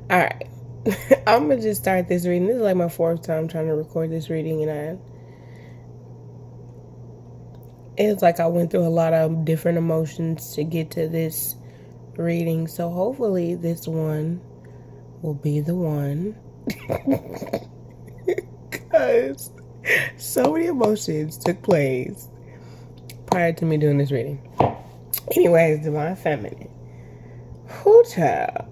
Alright. I'm gonna just start this reading. This is like my 4th time trying to record this reading, and it's like I went through a lot of different emotions to get to this reading. So hopefully this one will be the one. Because so many emotions took place prior to me doing this reading. Anyways, Divine Feminine. Whoo, child.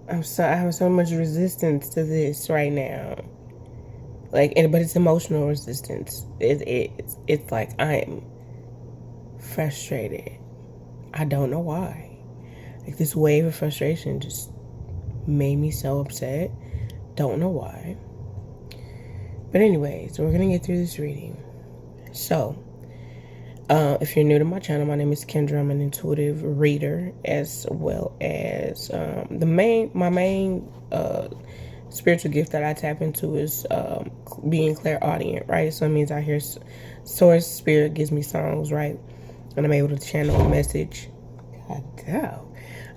I have so much resistance to this right now. But it's emotional resistance. It's like I am frustrated. I don't know why. Like, this wave of frustration just made me so upset. Don't know why. But anyways, we're gonna get through this reading. So, if you're new to my channel, my name is Kendra. I'm an intuitive reader, as well as my main spiritual gift that I tap into is being clairaudient, right? So it means I hear source spirit gives me songs, right? And I'm able to channel a message. God damn.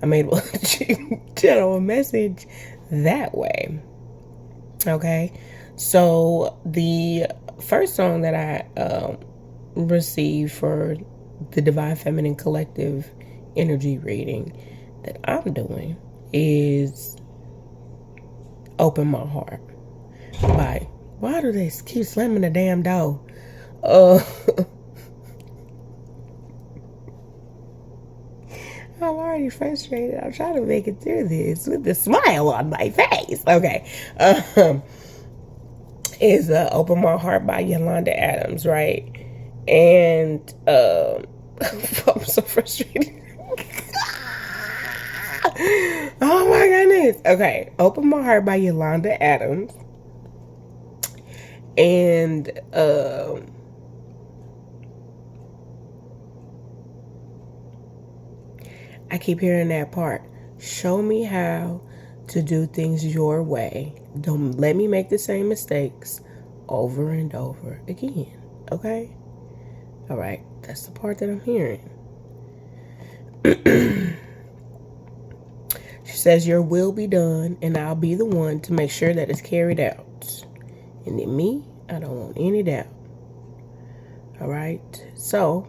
I'm able to channel a message that way. Okay? So the first song that I received for the Divine Feminine Collective energy reading that I'm doing is Open My Heart by, why do they keep slamming the damn door? I'm already frustrated. I'm trying to make it through this with a smile on my face. Okay. Is Open My Heart by Yolanda Adams, right? And I'm so frustrated. Oh my goodness. Okay. Open My Heart by Yolanda Adams. And I keep hearing that part. Show me how to do things your way. Don't let me make the same mistakes over and over again. Okay? All right. That's the part that I'm hearing. She says, your will be done, and I'll be the one to make sure that it's carried out. And in me, I don't want any doubt. All right? So,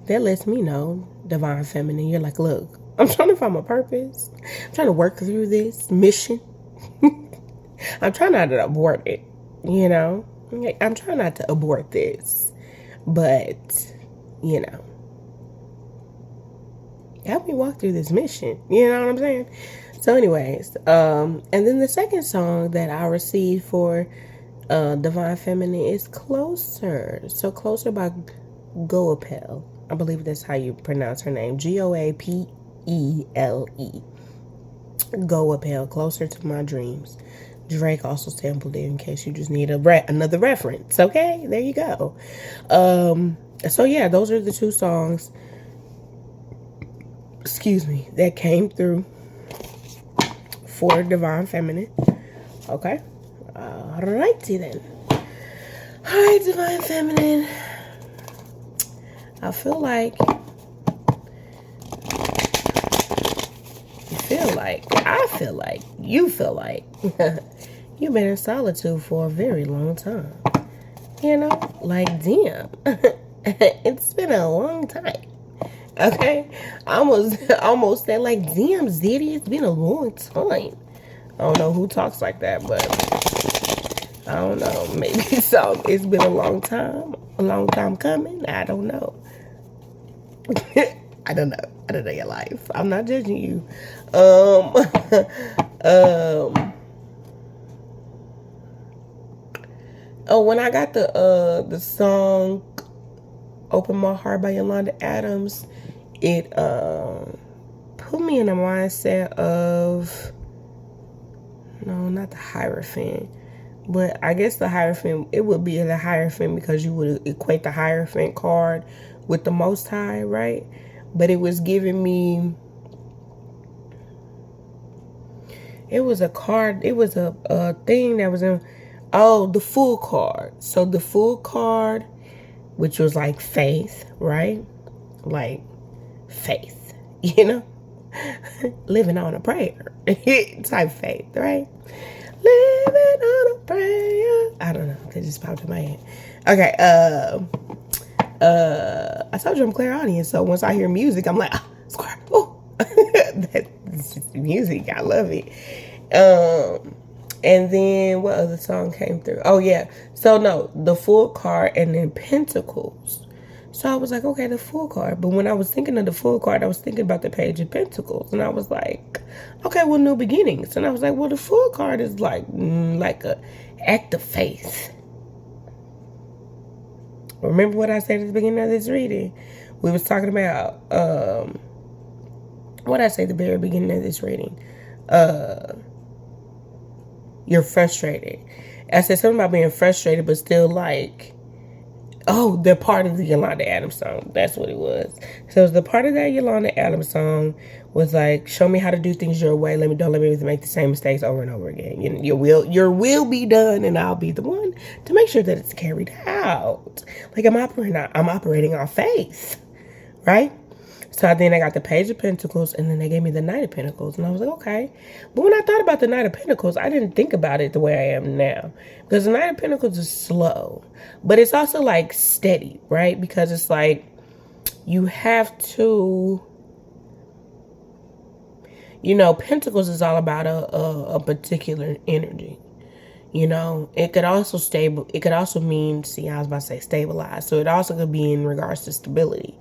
that lets me know, Divine Feminine, you're like, look, I'm trying to find my purpose. I'm trying to work through this mission. I'm trying not to abort it, you know? I'm trying not to abort this. But, you know, help me walk through this mission. You know what I'm saying? So anyways, and then the second song that I received for Divine Feminine is Closer. So Closer by Goapele. I believe that's how you pronounce her name. Goapele. Goapele, Closer to My Dreams. Drake also sampled it in case you just need another reference. Okay, there you go. So yeah, those are the two songs, excuse me, that came through for Divine Feminine. Okay, alrighty then. Alright, Divine Feminine. I feel like you feel like you've been in solitude for a very long time. You know, like, damn. It's been a long time. Okay? I almost said, like, damn, Zitty, it's been a long time. I don't know who talks like that, but I don't know. Maybe so. It's been a long time coming. I don't know. I don't know your life. I'm not judging you. Oh, when I got the song Open My Heart by Yolanda Adams, it put me in a mindset of, no, not the Hierophant, but I guess the Hierophant, it would be the Hierophant because you would equate the Hierophant card with the Most High, right? But it was giving me, it was a card, it was a thing that was in, oh, the Fool card. So the Fool card, which was like faith, right? Like faith, you know? Living on a prayer type faith, right? Living on a prayer. I don't know. That just popped in my head. Okay. I told you I'm clairaudient, so once I hear music, I'm like, square. Oh, that's just music. I love it. And then what other song came through? Oh yeah. So no, the full card and then Pentacles. So I was like, okay, the full card. But when I was thinking of the full card, I was thinking about the Page of Pentacles. And I was like, okay, well, new beginnings. And I was like, well, the full card is like a act of faith. Remember what I said at the beginning of this reading? We was talking about, what I say at the very beginning of this reading? You're frustrated. I said something about being frustrated, but still like, oh, the part of the Yolanda Adams song. That's what it was. So it was the part of that Yolanda Adams song was like, show me how to do things your way. Don't let me make the same mistakes over and over again. Your will be done, and I'll be the one to make sure that it's carried out. Like I'm operating on faith, right? So then I got the Page of Pentacles, and then they gave me the Knight of Pentacles. And I was like, okay. But when I thought about the Knight of Pentacles, I didn't think about it the way I am now. Because the Knight of Pentacles is slow. But it's also like steady, right? Because it's like you have to, Pentacles is all about a particular energy. It could also it could also mean, I was about to say stabilize. So it also could be in regards to stability.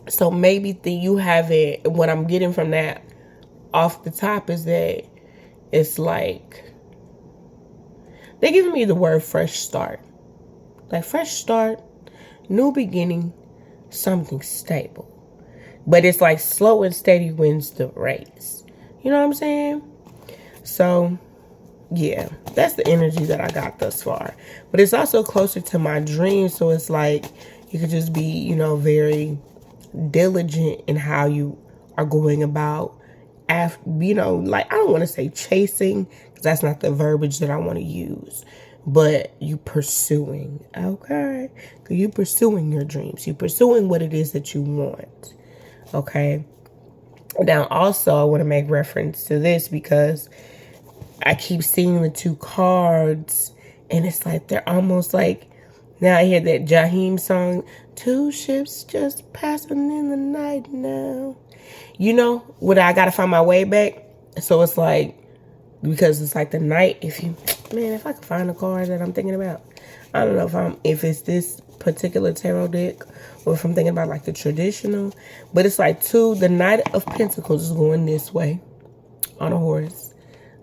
So maybe you have it. What I'm getting from that off the top is that it's like they're giving me the word fresh start. Like fresh start, new beginning, something stable. But it's like slow and steady wins the race. You know what I'm saying? So, yeah, that's the energy that I got thus far. But it's also closer to my dream. So it's like you could just be, very diligent in how you are going about, like, I don't want to say chasing, because that's not the verbiage that I want to use, but you pursuing, okay? You pursuing your dreams. You pursuing what it is that you want, okay? Now, also, I want to make reference to this because I keep seeing the two cards, and it's like they're almost like, now I hear that Jaheim song, two ships just passing in the night now. What I got to find my way back. So it's like, because it's like the night, if I could find the card that I'm thinking about. I don't know if it's this particular tarot deck or if I'm thinking about like the traditional. But it's like the Knight of Pentacles is going this way on a horse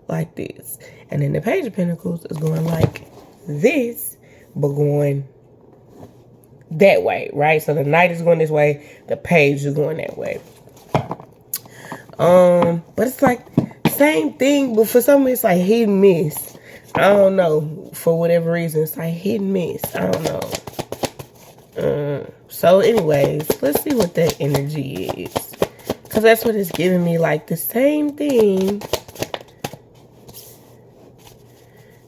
like this. And then the Page of Pentacles is going like this, but going that way, right? So the Knight is going this way, the Page is going that way. But it's like same thing, but for some reason it's like hit and miss. I don't know, for whatever reason it's like hit and miss. I don't know. So anyways, let's see what that energy is, because that's what it's giving me, like the same thing,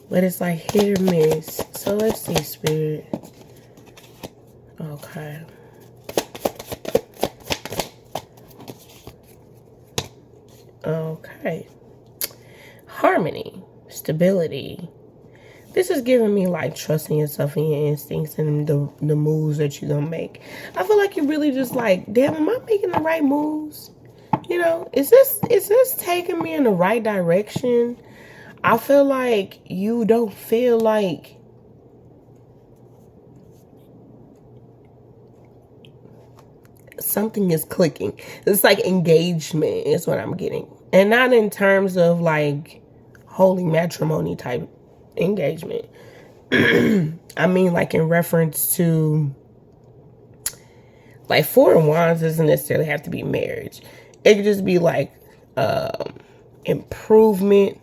but it's like hit or miss. So let's see, Spirit. Okay. Okay. Harmony. Stability. This is giving me like trusting yourself and your instincts and the moves that you're gonna make. I feel like you're really just like, damn, am I making the right moves? Is this taking me in the right direction? I feel like you don't feel like something is clicking. It's like engagement is what I'm getting. And not in terms of like holy matrimony type engagement. I mean like in reference to like Four of Wands doesn't necessarily have to be marriage. It could just be like improvement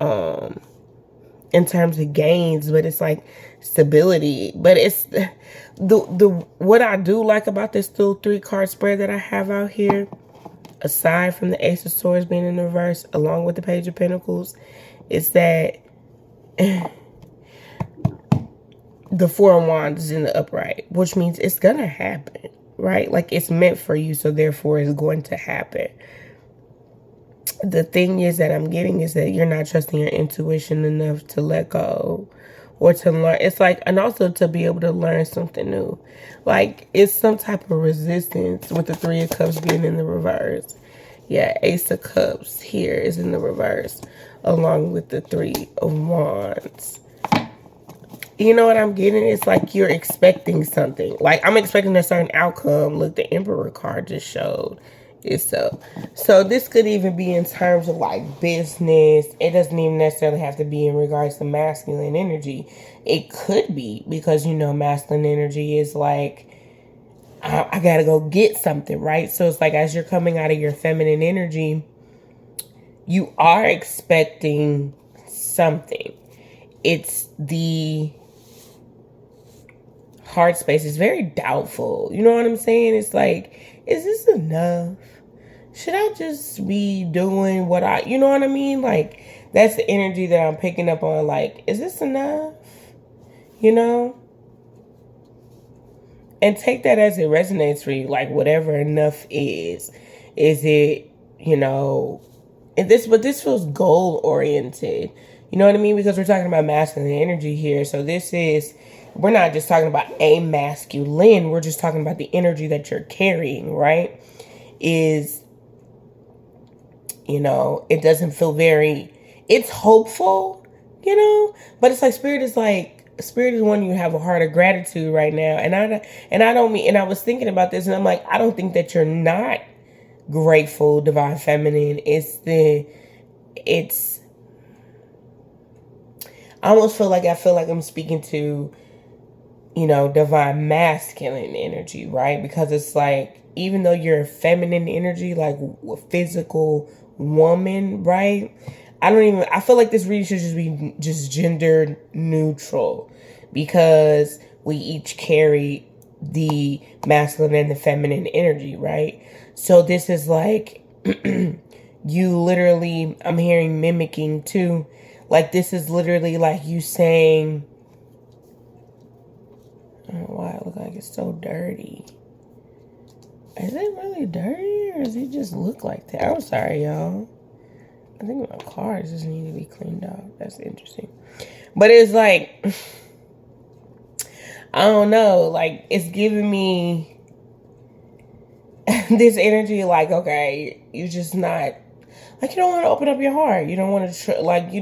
in terms of gains, but it's like stability. But it's the what I do like about this little 3-card spread that I have out here, aside from the Ace of Swords being in the reverse along with the Page of Pentacles, is that the Four of Wands is in the upright, which means it's gonna happen. right? Like it's meant for you, so therefore it's going to happen. The thing is that I'm getting is that you're not trusting your intuition enough to let go or to learn. It's like, and also to be able to learn something new. Like it's some type of resistance with the Three of Cups being in the reverse. Yeah, Ace of Cups here is in the reverse along with the Three of Wands. You know what I'm getting? It's like you're expecting something. Like I'm expecting a certain outcome. Look, the Emperor card just showed itself. So this could even be in terms of like business. It doesn't even necessarily have to be in regards to masculine energy. It could be because, you know, masculine energy is like, I gotta go get something, right? So it's like as you're coming out of your feminine energy, you are expecting something. It's the heart space is very doubtful. You know what I'm saying? It's like, is this enough? Should I just be doing what you know what I mean? Like, that's the energy that I'm picking up on. Like, is this enough? You know? And take that as it resonates for you. Like, whatever enough is it, you know, but this feels goal oriented. You know what I mean? Because we're talking about masculine energy here. So we're not just talking about a masculine. We're just talking about the energy that you're carrying, right? Is, you know, it doesn't feel it's hopeful, you know, but it's like Spirit is wanting you to have a heart of gratitude right now. And I was thinking about this and I'm like, I don't think that you're not grateful, Divine Feminine. I almost feel like I'm speaking to, you know, Divine Masculine energy, right? Because it's like, even though you're a feminine energy, like a physical woman, right? I feel like this reading should just be gender neutral because we each carry the masculine and the feminine energy, right? So this is like, you literally, I'm hearing mimicking too. Like this is literally like you saying, I don't know why it looks like it's so dirty. Is it really dirty or does it just look like that? I'm sorry, y'all. I think my cars just need to be cleaned out. That's interesting. But it's like, I don't know. Like, it's giving me this energy like, okay, you're just not, like, you don't want to open up your heart. You don't want to, you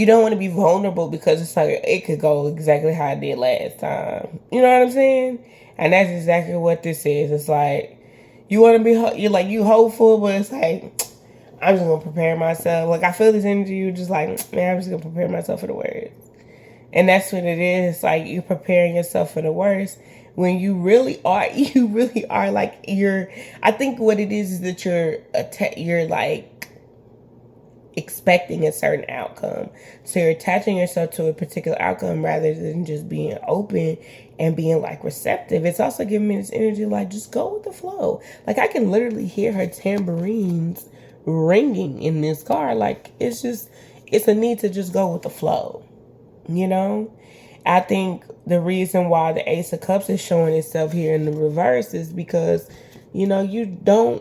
don't want to be vulnerable because it's like, it could go exactly how it did last time. You know what I'm saying? And that's exactly what this is. It's like, you want to be, you hopeful, but it's like, I'm just going to prepare myself. Like, I feel this energy, you're just like, man, I'm just going to prepare myself for the worst. And that's what it is. Like, you're preparing yourself for the worst when you really are like, I think what it is that you're like expecting a certain outcome. So you're attaching yourself to a particular outcome rather than just being open and being like receptive. It's also giving me this energy like, just go with the flow. Like, I can literally hear her tambourines ringing in this car. Like, it's a need to just go with the flow, you know? I think the reason why the Ace of Cups is showing itself here in the reverse is because, you know, your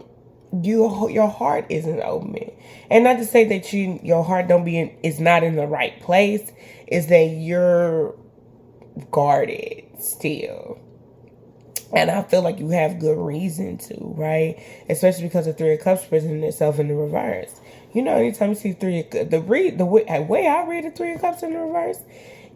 heart isn't open. And not to say that your heart is not in the right place, is that you're guarded still. And I feel like you have good reason to, right? Especially because the Three of Cups presenting itself in the reverse. You know, anytime you see the way I read the Three of Cups in the reverse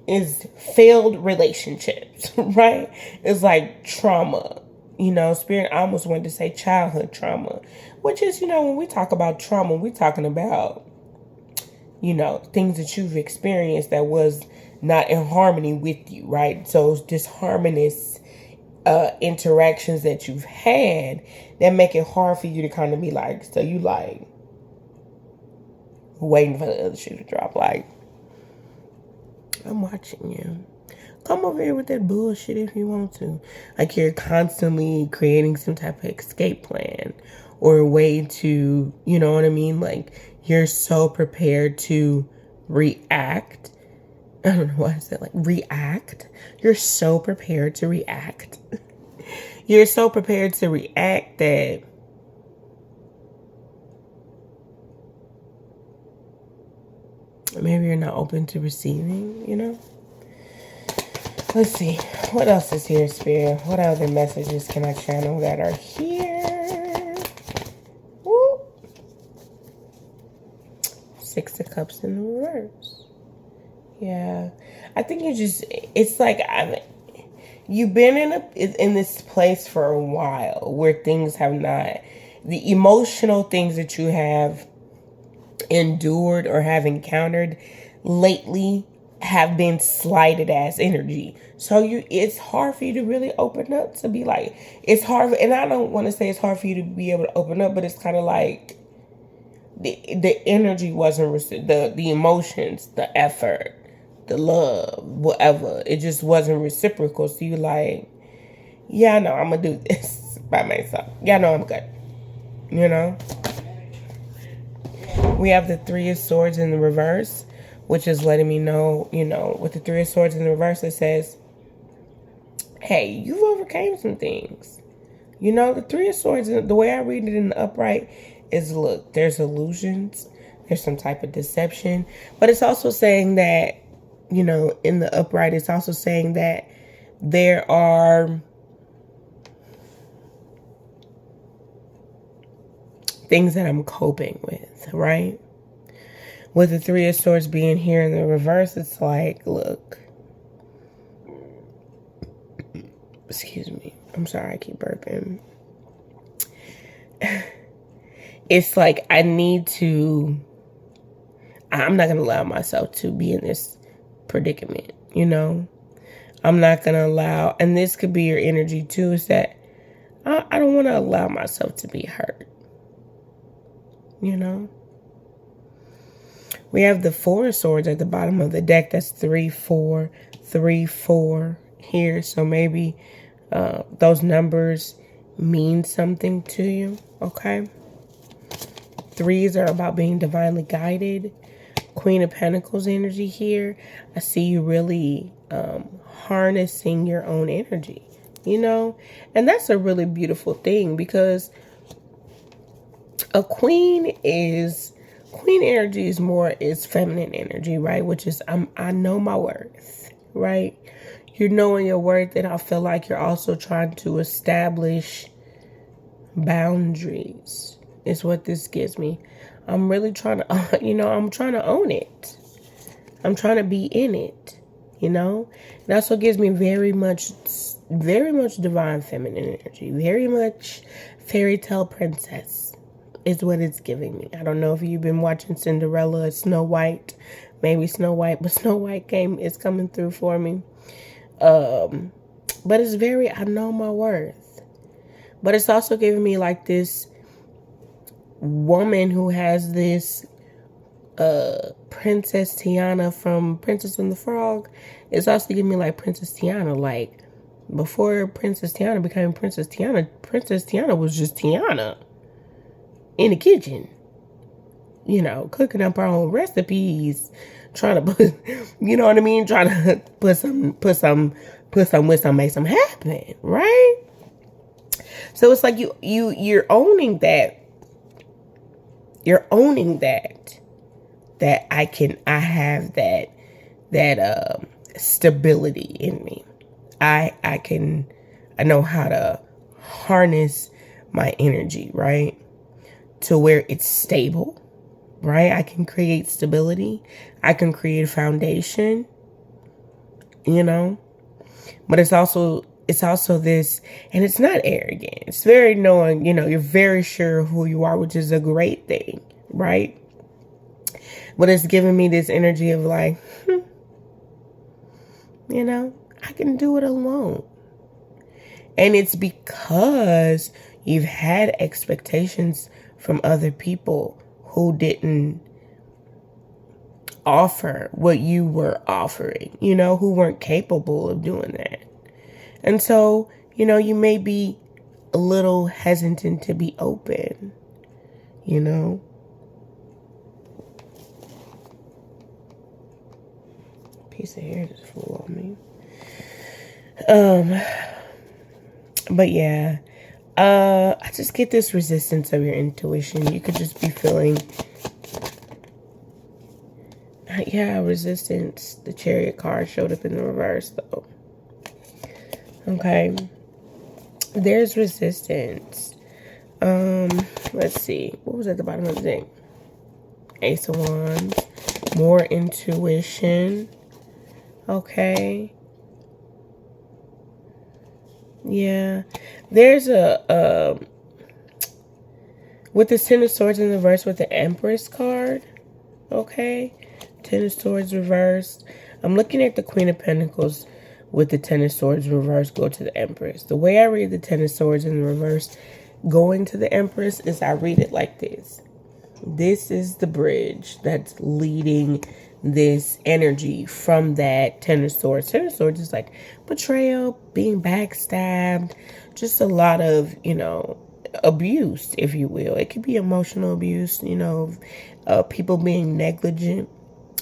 is failed relationships, right? It's like trauma. You know, Spirit, I almost wanted to say childhood trauma, which is, you know, when we talk about trauma, we're talking about, you know, things that you've experienced that was not in harmony with you, right? So disharmonious interactions that you've had that make it hard for you to kind of be like, so you like waiting for the other shoe to drop, like, I'm watching you. Come over here with that bullshit if you want to. Like, you're constantly creating some type of escape plan or a way to, you know what I mean? Like, you're so prepared to react. I don't know why I said like react. You're so prepared to react. you're so prepared to react that maybe you're not open to receiving, you know? Let's see. What else is here, Spirit? What other messages can I channel that are here? Woo. 6 of Cups in the reverse. Yeah. I think you just, it's like, you've been in this place for a while where things have not, the emotional things that you have endured or have encountered lately have been slighted as energy. So it's hard for you to really open up, to be like, it's hard, and I don't want to say it's hard for you to be able to open up, but it's kind of like the energy wasn't the emotions, the effort, the love, whatever, it just wasn't reciprocal. So you like, yeah, I know I'm gonna do this by myself. Yeah, I know I'm good. You know? We have the 3 of Swords in the reverse, which is letting me know, you know, with the 3 of Swords in the reverse, it says, hey, you've overcame some things. You know, the 3 of Swords, the way I read it in the upright is, look, there's illusions, there's some type of deception, but it's also saying that, you know, in the upright, it's also saying that there are things that I'm coping with, right? With the 3 of Swords being here in the reverse, it's like, look, excuse me, I'm sorry, I keep burping. It's like I'm not going to allow myself to be in this predicament, you know? I'm not going to allow, and this could be your energy too, is that I don't want to allow myself to be hurt, you know? We have the 4 of Swords at the bottom of the deck. That's 3, 4, 3, 4 here. So maybe those numbers mean something to you, okay? 3s are about being divinely guided. Queen of Pentacles energy here. I see you really harnessing your own energy, you know? And that's a really beautiful thing, because a queen energy is feminine energy, right? Which is, I know my worth, right? You're knowing your worth, and I feel like you're also trying to establish boundaries, is what this gives me. I'm really trying to, you know, I'm trying to own it. I'm trying to be in it, you know? And that's what gives me very much divine feminine energy, very much fairy tale princess is what it's giving me. I don't know if you've been watching Cinderella or Snow White, maybe Snow White, but Snow White is coming through for me. But it's very, I know my worth. But it's also giving me like this woman who has this Princess Tiana from Princess and the Frog. It's also giving me like Princess Tiana, like before Princess Tiana became Princess Tiana was just Tiana in the kitchen, you know, cooking up her own recipes, trying to put, you know what I mean, trying to put some with some, make some happen, right? So it's like you're owning that. You're owning that I have that stability in me. I know how to harness my energy, right? To where it's stable, right? I can create stability. I can create a foundation, you know? But it's also this, and it's not arrogant. It's very knowing, you know, you're very sure of who you are, which is a great thing, right? But it's giving me this energy of like, you know, I can do it alone. And it's because you've had expectations from other people who didn't offer what you were offering, you know, who weren't capable of doing that. And so, you know, you may be a little hesitant to be open, you know. Piece of hair just flew on me. But yeah, I just get this resistance of your intuition. You could just be feeling, yeah, resistance. The Chariot card showed up in the reverse, though. Okay. There's resistance. Let's see. What was at the bottom of the deck? Ace of Wands. More intuition. Okay. Yeah. There's with the Ten of Swords in the reverse with the Empress card. Okay. Ten of Swords reversed. I'm looking at the Queen of Pentacles with the Ten of Swords reverse go to the Empress. The way I read the Ten of Swords in the reverse going to the Empress is I read it like this. This is the bridge that's leading this energy from that Ten of Swords. Ten of Swords is like betrayal, being backstabbed, just a lot of, abuse, if you will. It could be emotional abuse, people being negligent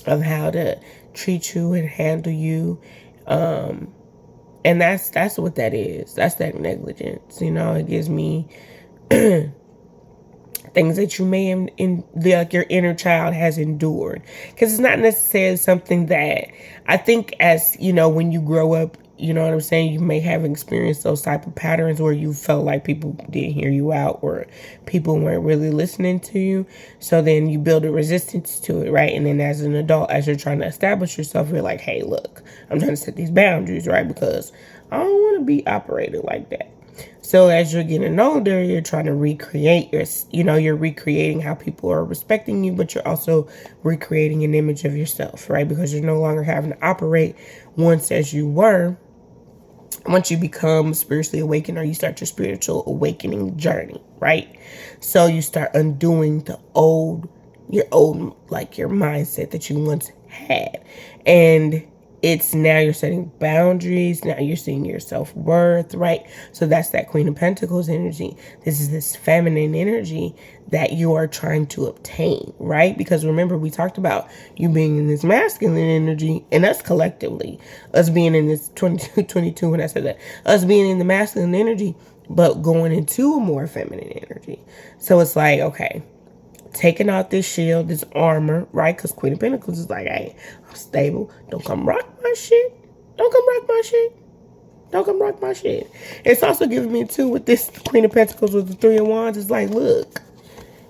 of how to treat you and handle you. And that's what that is. That's that negligence. It gives me things that you may like your inner child has endured, because it's not necessarily something that I think as when you grow up, you know what I'm saying, you may have experienced those type of patterns where you felt like people didn't hear you out or people weren't really listening to you. So then you build a resistance to it, right? And then as an adult, as you're trying to establish yourself, you're like, hey, look, I'm trying to set these boundaries, right? Because I don't want to be operated like that. So as you're getting older, you're trying to recreate you're recreating how people are respecting you, but you're also recreating an image of yourself, right? Because you're no longer having to operate once as you were. Once you become spiritually awakened or you start your spiritual awakening journey, right? So you start undoing your old, like your mindset that you once had. And it's now you're setting boundaries. Now you're seeing your self-worth, right? So that's that Queen of Pentacles energy. This is this feminine energy that you are trying to obtain, right? Because remember, we talked about you being in this masculine energy and us collectively, us being in this 22 when I said that, us being in the masculine energy, but going into a more feminine energy. So it's like, okay, taking out this shield, this armor, right? Because Queen of Pentacles is like, hey, I'm stable. Don't come rock my shit. Don't come rock my shit. Don't come rock my shit. It's also giving me, too, with this Queen of Pentacles with the Three of Wands, it's like, look,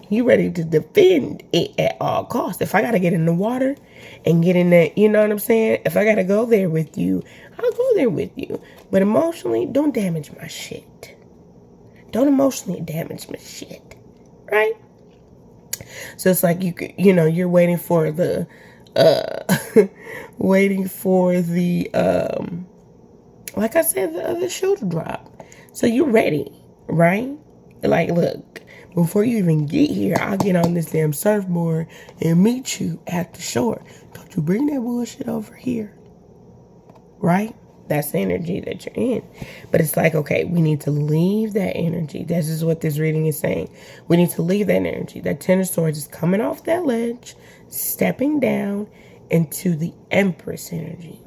you ready to defend it at all costs. If I got to get in the water and get in that, you know what I'm saying? If I got to go there with you, I'll go there with you. But emotionally, don't damage my shit. Don't emotionally damage my shit, right? So it's like you're waiting for the like I said, the other shoe to drop. So you're ready, right? Like, look, before you even get here, I'll get on this damn surfboard and meet you at the shore. Don't you bring that bullshit over here, right? That's the energy that you're in. But it's like, okay, we need to leave that energy. This is what this reading is saying. We need to leave that energy. That Ten of Swords is coming off that ledge, stepping down into the Empress energy.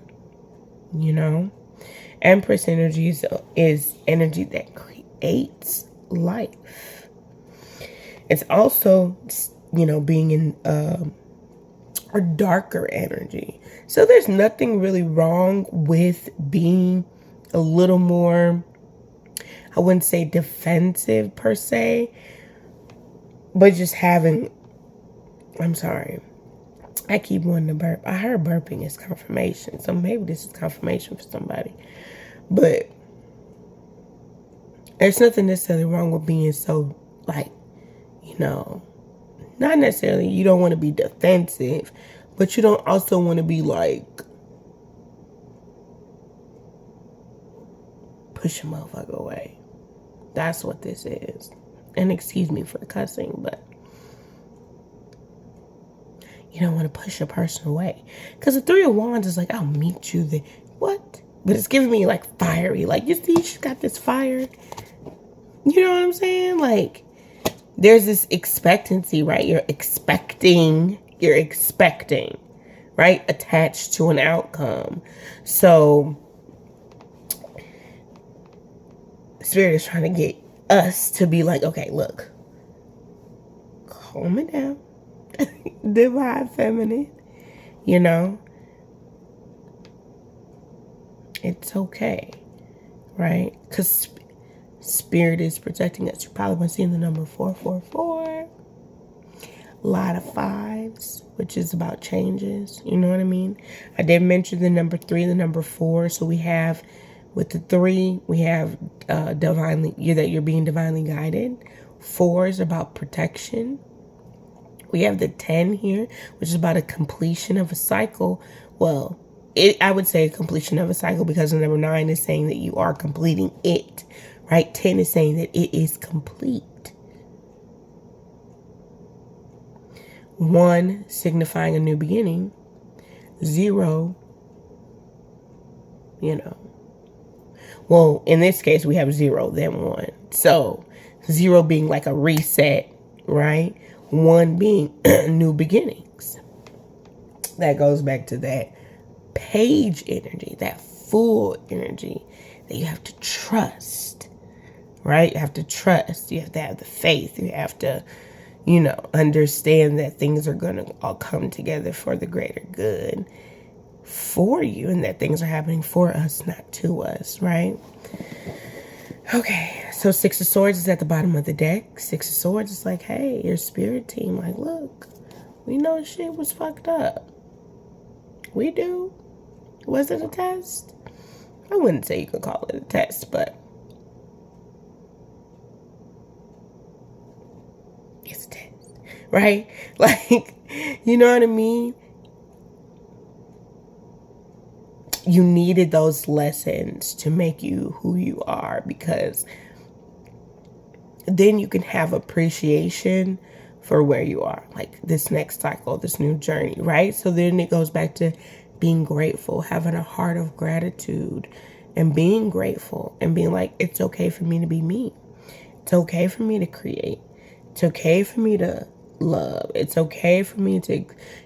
Empress energy is energy that creates life. It's also, being in a darker energy. So there's nothing really wrong with being a little more, I wouldn't say defensive per se, but just having, I'm sorry, I keep wanting to burp. I heard burping is confirmation, so maybe this is confirmation for somebody. But there's nothing necessarily wrong with being so, like, not necessarily you don't want to be defensive, but you don't also want to be like, push a motherfucker away. That's what this is. And excuse me for the cussing, but you don't want to push a person away. Because the Three of Wands is like, I'll meet you there. What? But it's giving me like fiery. Like, you see, she's got this fire. You know what I'm saying? Like, there's this expectancy, right? You're expecting, right? Attached to an outcome. So Spirit is trying to get us to be like, okay, look, calm it down. Divine feminine, you know, it's okay, right? Because spirit is protecting us. You're probably going to see in the number 444. A lot of fives, which is about changes. You know what I mean? I did mention the number 3, the number 4. So we have, with the 3, we have divinely, that you're being divinely guided. 4 is about protection. We have the 10 here, which is about a completion of a cycle. Well, I would say a completion of a cycle, because the number 9 is saying that you are completing it, right? 10 is saying that it is complete. 1 signifying a new beginning. 0, well, in this case, we have 0, then 1. So 0 being like a reset, right? 1 being new beginnings. That goes back to that page energy, that full energy that you have to trust, right? You have to trust. You have to have the faith. You have to, understand that things are going to all come together for the greater good for you, and that things are happening for us, not to us, right? Okay, so 6 of Swords is at the bottom of the deck. 6 of Swords is like, hey, your spirit team, like, look, we know shit was fucked up. We do. Was it a test? I wouldn't say you could call it a test, but it's a test, right? Like, you know what I mean? You needed those lessons to make you who you are, because then you can have appreciation for where you are, like this next cycle, this new journey, right? So then it goes back to being grateful, having a heart of gratitude, and being grateful and being like, it's okay for me to be me. It's okay for me to create. It's okay for me to love. It's okay for me to,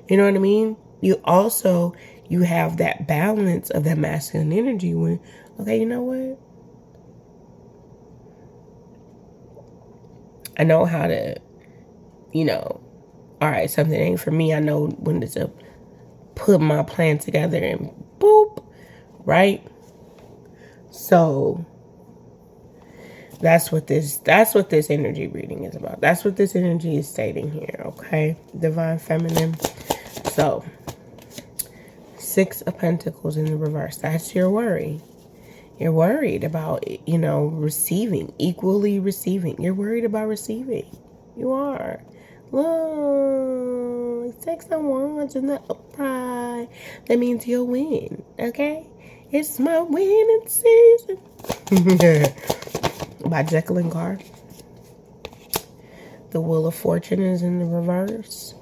you know what I mean? You have that balance of that masculine energy when, okay, you know what? I know how to, all right, something ain't for me. I know when to put my plan together and boop, right? So that's what this energy reading is about. That's what this energy is stating here, okay? Divine feminine. So 6 of Pentacles in the reverse. That's your worry. You're worried about, receiving, equally receiving. You're worried about receiving. You are. Look, 6 of Wands in the upright. That means you'll win, okay? It's my winning season. By Jekyll and Carr. The Wheel of Fortune is in the reverse,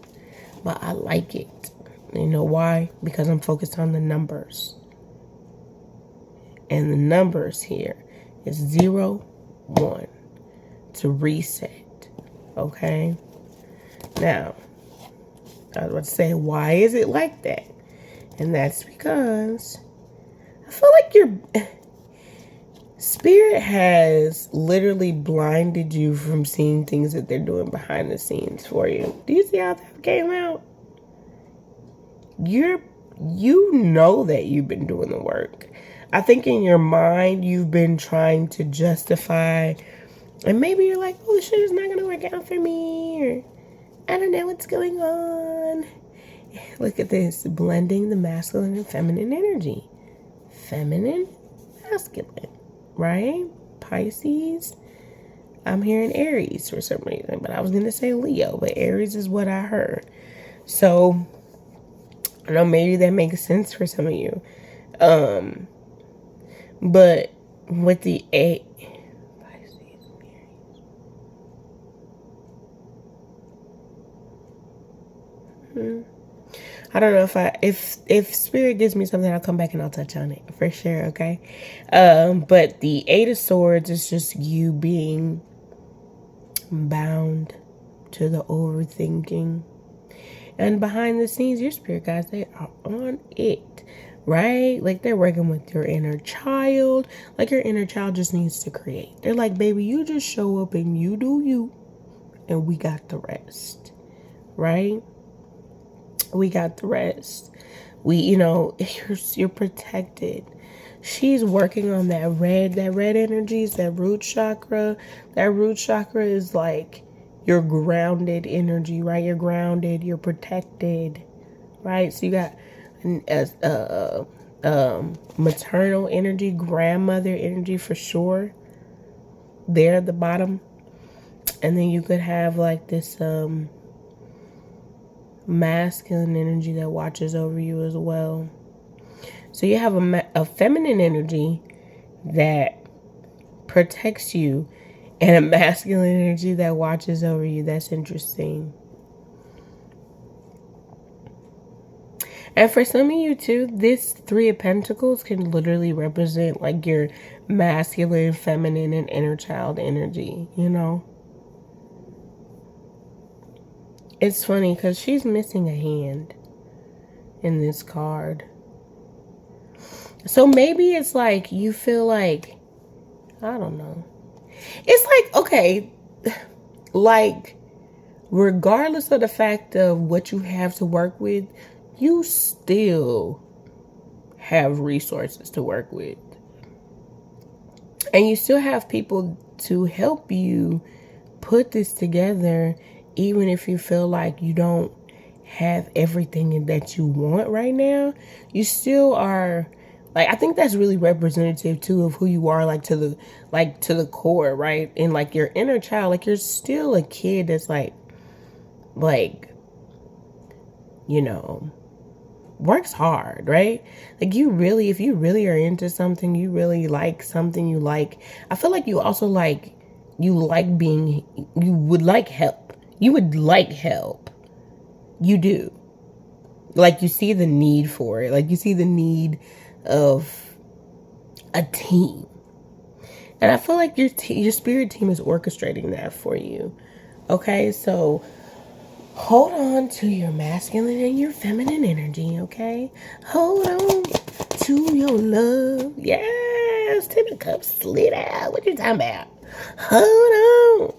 but I like it. You know why? Because I'm focused on the numbers. And the numbers here is 0, 1 to reset. Okay? Now, I was about to say, why is it like that? And that's because I feel like your spirit has literally blinded you from seeing things that they're doing behind the scenes for you. Do you see how that came out? You know that you've been doing the work. I think in your mind, you've been trying to justify, and maybe you're like, oh, shit is not going to work out for me, or I don't know what's going on. Look at this, blending the masculine and feminine energy. Feminine, masculine, right? Pisces. I'm hearing Aries for some reason, but I was going to say Leo, but Aries is what I heard. So, I know maybe that makes sense for some of you. But with the 8, I don't know if spirit gives me something, I'll come back and I'll touch on it for sure. Okay. But the 8 of Swords is just you being bound to the overthinking. And behind the scenes, your spirit guides, they are on it. right? Like they're working with your inner child. Like your inner child just needs to create. They're like, baby, you just show up and you do you, and we got the rest, right? We got the rest. You're protected. She's working on that red energy is that root chakra. That root chakra is like your grounded energy, right? You're grounded, you're protected, right? So you got maternal energy, grandmother energy for sure there at the bottom. And then you could have like this masculine energy that watches over you as well. So you have a feminine energy that protects you and a masculine energy that watches over you. That's interesting. And for some of you too, this Three of Pentacles can literally represent like your masculine, feminine, and inner child energy, you know? It's funny because she's missing a hand in this card. So maybe it's like you feel like, I don't know. It's like, okay, like regardless of the fact of what you have to work with, you still have resources to work with. And you still have people to help you put this together, even if you feel like you don't have everything that you want right now. You still are, like, I think that's really representative too of who you are, like to the core, right? And like your inner child, like you're still a kid that's like, you know, works hard, right? Like you really, if you really are into something, you really like something you like. I feel like you also like, you would like help. You would like help. You do. Like you see the need for it. Like you see the need of a team. And I feel like your spirit team is orchestrating that for you. Okay, so hold on to your masculine and your feminine energy, okay? Hold on to your love. Yes, Ten of Cups slid out. What you talking about? Hold on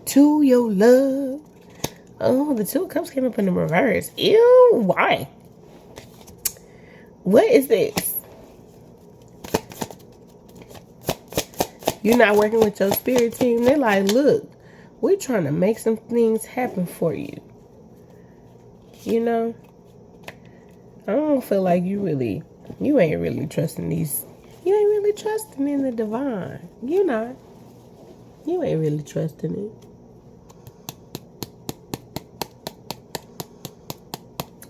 to your love. Oh, the Two of Cups came up in the reverse. Ew, why? What is this? You're not working with your spirit team. They're like, look, we're trying to make some things happen for you. You know? I don't feel like you ain't really trusting these. You ain't really trusting in the divine. You're not. You ain't really trusting it.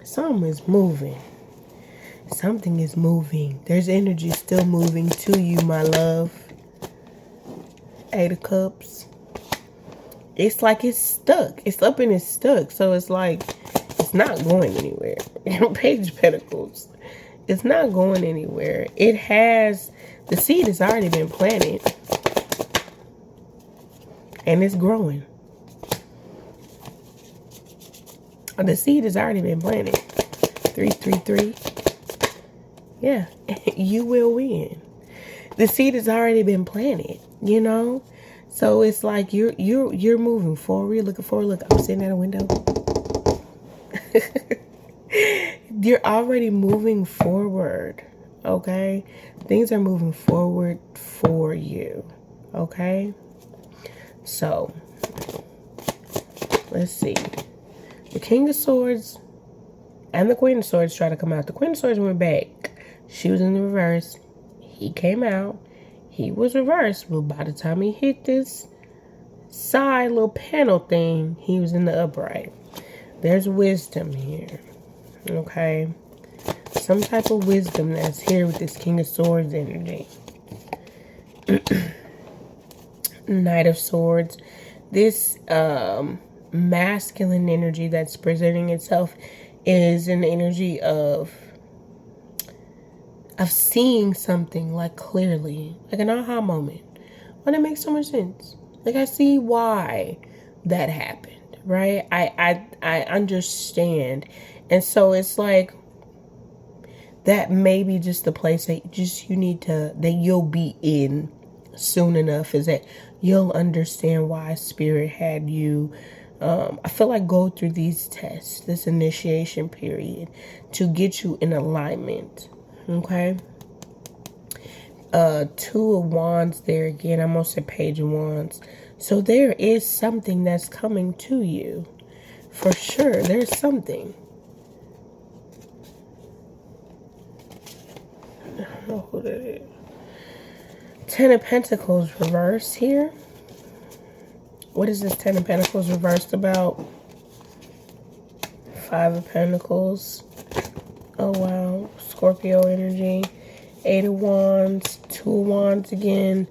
Something is moving. Something is moving. There's energy still moving to you, my love. Eight of Cups. It's like it's stuck. It's up and it's stuck. So it's like it's not going anywhere. Page of Pentacles. It's not going anywhere. It has, the seed has already been planted. And it's growing. The seed has already been planted. 333. Yeah, you will win. The seed has already been planted, you know? So it's like you're moving forward. You're looking forward. Look, I'm sitting at a window. You're already moving forward, okay? Things are moving forward for you, okay? So, let's see. The King of Swords and the Queen of Swords try to come out. The Queen of Swords went back. She was in the reverse. He came out. He was reversed. But by the time he hit this side little panel thing, he was in the upright. There's wisdom here. Okay? Some type of wisdom that's here with this King of Swords energy. Knight of Swords. This masculine energy that's presenting itself is an energy of seeing something like clearly, like an aha moment. Well, that makes so much sense. Like I see why that happened, right? I understand. And so it's like that may be just the place that you need to, that you'll be in soon enough, is that you'll understand why Spirit had you, I feel like, go through these tests, this initiation period, to get you in alignment. Okay. Two of Wands there again. I'm almost at Page of Wands. So there is something that's coming to you. For sure. There's something. I don't know who that is. Ten of Pentacles reversed here. What is this Ten of Pentacles reversed about? Five of Pentacles. Oh, wow. Scorpio energy. Eight of Wands. Two of Wands again.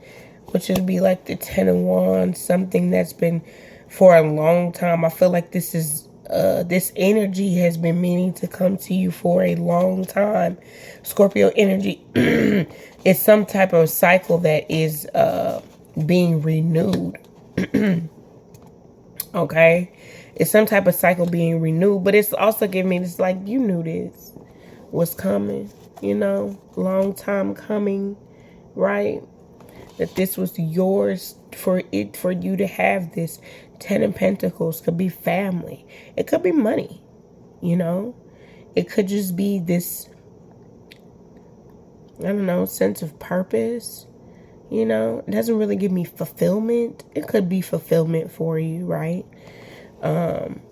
Which would be like the Ten of Wands. Something that's been for a long time. I feel like this is this energy has been meaning to come to you for a long time. Scorpio energy. It's some type of cycle that is being renewed. Okay? It's some type of cycle being renewed. But it's also giving me this, like, you knew this was coming. You know? Long time coming. Right? That this was yours for you to have this. Ten of Pentacles could be family. It could be money, you know. It could just be this, I don't know, sense of purpose, you know. It doesn't really give me fulfillment. It could be fulfillment for you, right?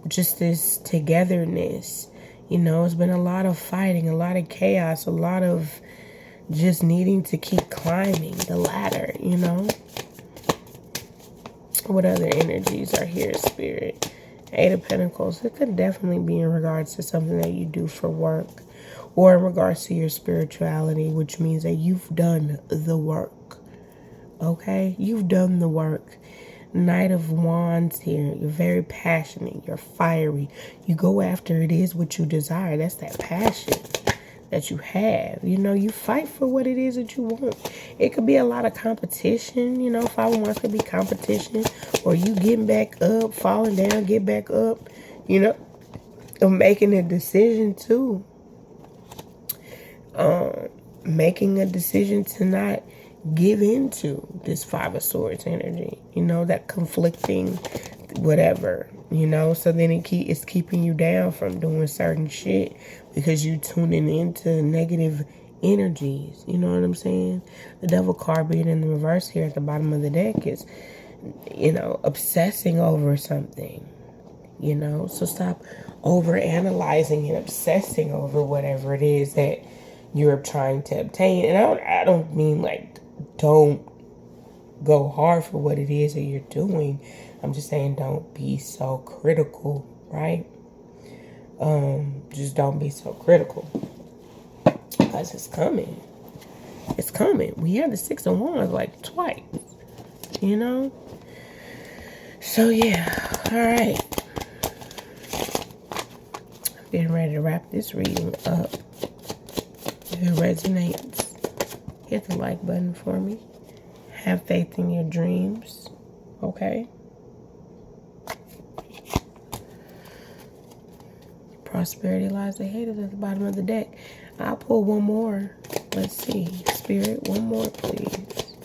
Just this togetherness, you know. It's been a lot of fighting, a lot of chaos, a lot of just needing to keep climbing the ladder, you know. What other energies are here, Spirit? Eight of Pentacles. It could definitely be in regards to something that you do for work, or in regards to your spirituality, which means that you've done the work. Okay? You've done the work. Knight of Wands here. You're very passionate. You're fiery. You go after it is what you desire. That's that passion that you have. You know, you fight for what it is that you want. It could be a lot of competition. You know, 5 of Wands could be competition, or you getting back up, falling down, get back up, you know, of making a decision too. Making a decision to not give into this Five of Swords energy, you know, that conflicting whatever, you know. So then it's keeping you down from doing certain shit because you tuning into negative energies, you know what I'm saying? The Devil card being in the reverse here at the bottom of the deck is, you know, obsessing over something, you know. So stop over analyzing and obsessing over whatever it is that you're trying to obtain. And I don't mean like don't go hard for what it is that you're doing. I'm just saying don't be so critical, right? Just don't be so critical, because it's coming. It's coming. We had the Six of Wands like twice, you know. So yeah, all right. I'm getting ready to wrap this reading up. If it resonates, hit the like button for me. Have faith in your dreams, okay? Prosperity lies ahead at the bottom of the deck. I'll pull one more. Let's see. Spirit, one more, please.